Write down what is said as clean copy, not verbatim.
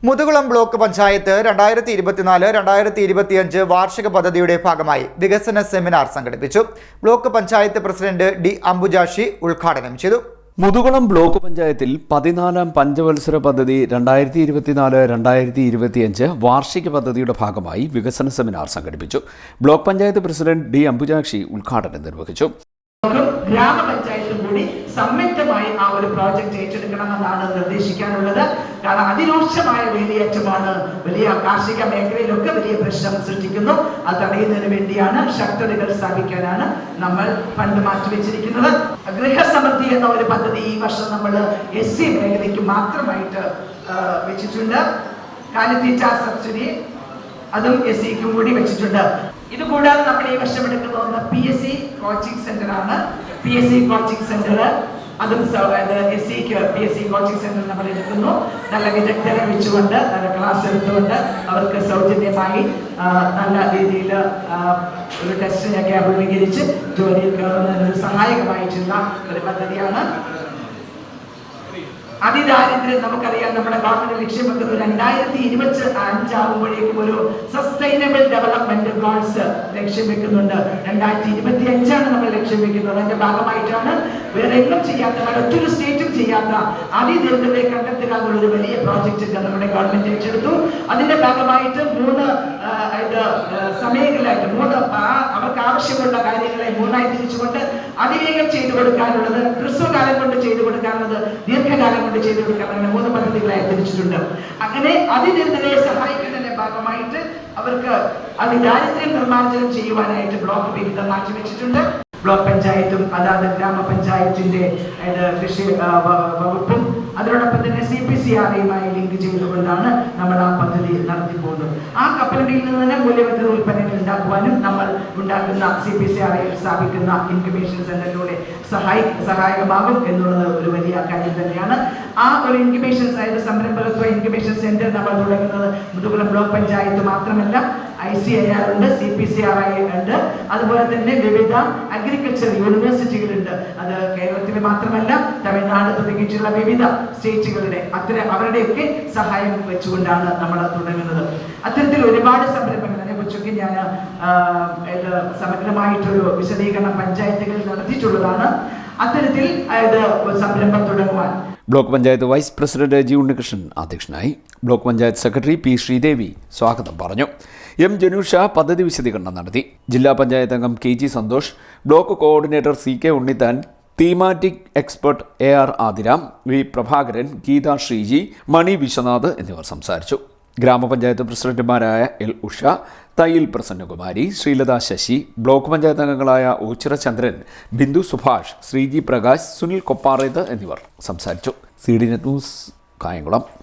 Muthukulam block panchayat 2024-2025 വാർഷിക പദ്ധതിയുടെ ഭാഗമായി വികസന സെമിനാർ സംഘടിപ്പിച്ചു. Block panchayat president D Ambujakshi ഉദ്ഘാടനം ചെയ്തു. മുതുകുളം ബ്ലോക്ക് പഞ്ചായത്തിൽ 14ാം പഞ്ചവത്സര പദ്ധതി 2024-2025 വാർഷിക പദ്ധതിയുടെ ഭാഗമായി വികസന സെമിനാർ സംഘടിപ്പിച്ചു. Block panchayat president D Ambujakshi ഉദ്ഘാടനം നിർവഹിച്ചു. ഗ്രാമപഞ്ചായത്തും കൂടി സംയുക്തമായി ആ ഒരു പ്രോജക്റ്റ് ഏറ്റെടുക്കണമെന്നാണ് നിർദ്ദേശിക്കാനുള്ളത്. കാരണം അതിരൂക്ഷമായ വേലിയേറ്റമാണ്, വലിയ കാർഷിക മേഖലയിലൊക്കെ വലിയ പ്രശ്നം സൃഷ്ടിക്കുന്നു. അത് തടയുന്നതിന് വേണ്ടിയാണ് ഷട്ടറുകൾ സ്ഥാപിക്കാനാണ് നമ്മൾ ഫണ്ട് മാറ്റിവെച്ചിരിക്കുന്നത്. ഗൃഹസമൃദ്ധി എന്ന ഒരു പദ്ധതി ഈ വർഷം നമ്മൾ SC മേഖലയ്ക്ക് മാത്രമായിട്ട് വെച്ചിട്ടുണ്ട്. കാലിത്തീറ്റ സബ്സിഡി അതും SCക്കും കൂടി വെച്ചിട്ടുണ്ട്. ഇത് കൂടാതെ നമ്മൾ ഈ വർഷം എടുക്കുന്ന ഒന്ന് PSC കോച്ചിങ് സെന്റർ ആണ്. PSC കോച്ചിങ് സെന്റർ അതും SCക്ക് PSC കോച്ചിങ് സെന്റർ നമ്മൾ എടുക്കുന്നു. നല്ല വിദഗ്ധരെ വെച്ചുകൊണ്ട് നല്ല ക്ലാസ് എടുത്തുകൊണ്ട് അവർക്ക് സൗജന്യമായി നല്ല രീതിയിൽ ഒരു ടെസ്റ്റിനൊക്കെ അഭിമുഖീകരിച്ച് ജോലിയിൽ കയറുന്നതിന് സഹായകമായിട്ടുള്ള ഒരു പദ്ധതിയാണ്. അതിദാരിദ്ര്യം നമുക്കറിയാം, നമ്മുടെ ഗവൺമെന്റ് ലക്ഷ്യം വെക്കുന്നത് 2025 ആകുമ്പോഴേക്കും ഒരു സസ്റ്റൈനബിൾ ഡെവലപ്മെന്റ് ഗോൾസ് ലക്ഷ്യം വെക്കുന്നുണ്ട്. 2025 നമ്മൾ ലക്ഷ്യം വെക്കുന്നത്. അതിന്റെ ഭാഗമായിട്ടാണ് വേറെ എല്ലാം ചെയ്യാത്ത, മറ്റൊരു സ്റ്റേറ്റും ചെയ്യാത്ത അതിദരിദ്രരെ കണ്ടെത്തുക എന്നുള്ളൊരു വലിയ പ്രോജക്റ്റ് നമ്മുടെ ഗവൺമെന്റ് ഏറ്റെടുത്തു. അതിന്റെ ഭാഗമായിട്ട് 3 സമയങ്ങളിലായിട്ട് അവർക്ക് ആവശ്യമുള്ള കാര്യങ്ങളെ 3ആയി തിരിച്ചുകൊണ്ട് അതിവേഗം ചെയ്തു കൊടുക്കാനുള്ളത്, ഹ്രസ്വകാലം കൊണ്ട് ചെയ്തു കൊടുക്കാനുള്ളത്, ദീർഘകാലം കൊണ്ട് ചെയ്തു കൊടുക്കാൻ 3 പദ്ധതികളായി തിരിച്ചിട്ടുണ്ട്. അങ്ങനെ അതിദരിദ്രരെ സഹായിക്കുന്നതിന്റെ ഭാഗമായിട്ട് അവർക്ക് അതിദാരിദ്ര്യം നിർമ്മാർജ്ജനം ചെയ്യുവാനായിട്ട് ബ്ലോക്ക് വിവിധ മാറ്റിവെച്ചിട്ടുണ്ട്. ബ്ലോക്ക് പഞ്ചായത്തും അതാത് ഗ്രാമപഞ്ചായത്തിന്റെ കൃഷി വകുപ്പും അതിനോടൊപ്പം തന്നെ CPCRയുമായി ലിങ്ക് ചെയ്തുകൊണ്ടാണ് നമ്മൾ ആ പദ്ധതി നടത്തി പോകുന്നത്. ആ കപ്പലടിയിൽ നിന്ന് തന്നെ മൂല്യവർദ്ധിത ഉൽപ്പന്നങ്ങൾ ഉണ്ടാക്കുവാനും നമ്മൾ ഉണ്ടാക്കുന്ന CPCRയിൽ സ്ഥാപിക്കുന്ന ഇൻക്യുബേഷൻ സെന്ററിലൂടെ സഹായകമാകും എന്നുള്ളത് ഒരു വലിയ കാര്യം തന്നെയാണ്. ആ ഒരു ഇൻക്യുബേഷൻ സംരംഭകത്വ ഇൻക്യുബേഷൻ സെന്റർ നമ്മൾ തുടങ്ങുന്നത് മുതുകുളം ബ്ലോക്ക് പഞ്ചായത്ത് മാത്രമല്ല, ICIR ഉണ്ട്, CPCRI ഉണ്ട്, അതുപോലെ തന്നെ വിവിധ അഗ്രികൾച്ചർ യൂണിവേഴ്സിറ്റികളുണ്ട്. അത് കേരളത്തിൽ മാത്രമല്ല, തമിഴ്നാട് തുടങ്ങിയിട്ടുള്ള വിവിധ സ്റ്റേറ്റുകളുടെ അവരുടെയൊക്കെ സഹായം വെച്ചുകൊണ്ടാണ് നമ്മൾ തുടങ്ങുന്നത്. അത്തരത്തിൽ ഒരുപാട് സംരംഭങ്ങൾ, അതിനെക്കുറിച്ചൊക്കെ ഞാൻ സമഗ്രമായിട്ടൊരു വിശദീകരണം പഞ്ചായത്തുകളിൽ നടത്തിയിട്ടുള്ളതാണ്. അത്തരത്തിൽ സംരംഭം തുടങ്ങുവാൻ block panchayat vice president G Unnikrishnan അധ്യക്ഷനായി. Block panchayat secretary P Sreedevi സ്വാഗതം പറഞ്ഞു. M ജനൂഷ പദ്ധതി വിശദീകരണം നടത്തി. ജില്ലാ പഞ്ചായത്ത് അംഗം KG Santhosh, block coordinator CK Unnithan, thematic expert AR Athira, V Prabhakaran, Geetha Sreeji, Mani Viswanath എന്നിവർ സംസാരിച്ചു. ഗ്രാമപഞ്ചായത്ത് പ്രസിഡന്റുമാരായ L ഉഷ, തയ്യിൽ പ്രസന്നകുമാരി, ശ്രീലത ശശി, ബ്ലോക്ക് പഞ്ചായത്ത് അംഗങ്ങളായ ഓച്ചിറ ചന്ദ്രൻ, ബിന്ദു സുഭാഷ്, ശ്രീജി പ്രകാശ്, സുനിൽ കൊപ്പാറേത്ത് എന്നിവർ സംസാരിച്ചു. CDNet news, Kayamkulam.